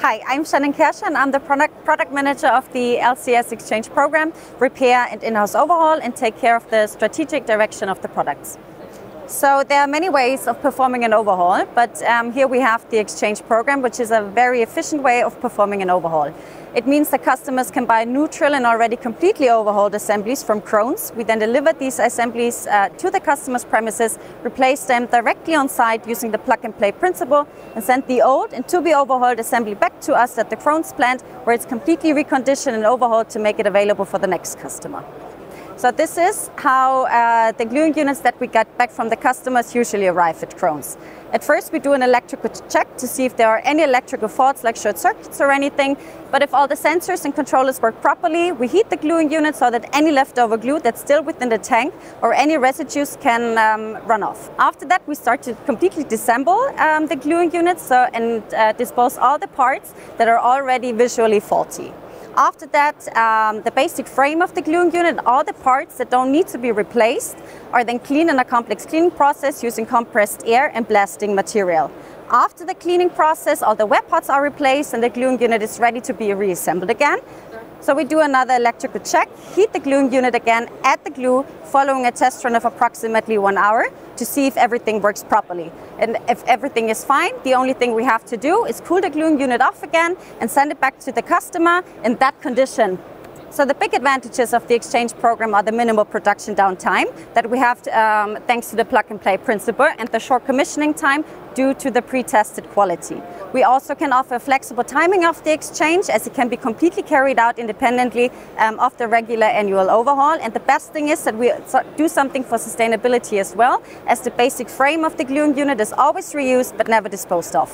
Hi, I'm Shannon Kerscher and I'm the product manager of the LCS Exchange program, repair and in-house overhaul, and take care of the strategic direction of the products. So there are many ways of performing an overhaul, but here we have the exchange program, which is a very efficient way of performing an overhaul. It means that customers can buy neutral and already completely overhauled assemblies from Krones. We then deliver these assemblies to the customer's premises, replace them directly on site using the plug-and-play principle, and send the old and to be overhauled assembly back to us at the Krones plant, where it's completely reconditioned and overhauled to make it available for the next customer. So this is how the gluing units that we get back from the customers usually arrive at Krones. At first we do an electrical check to see if there are any electrical faults like short circuits or anything, but if all the sensors and controllers work properly, we heat the gluing unit so that any leftover glue that's still within the tank or any residues can run off. After that we start to completely disassemble the gluing units and dispose all the parts that are already visually faulty. After that, the basic frame of the gluing unit and all the parts that don't need to be replaced are then cleaned in a complex cleaning process using compressed air and blasting material. After the cleaning process, all the wet parts are replaced and the gluing unit is ready to be reassembled again. So we do another electrical check, heat the gluing unit again, add the glue, following a test run of approximately 1 hour to see if everything works properly. And if everything is fine, the only thing we have to do is cool the gluing unit off again and send it back to the customer in that condition. So the big advantages of the exchange program are the minimal production downtime that we have thanks to the plug-and-play principle and the short commissioning time due to the pre-tested quality. We also can offer flexible timing of the exchange, as it can be completely carried out independently of the regular annual overhaul. And the best thing is that we do something for sustainability as well, as the basic frame of the gluing unit is always reused but never disposed of.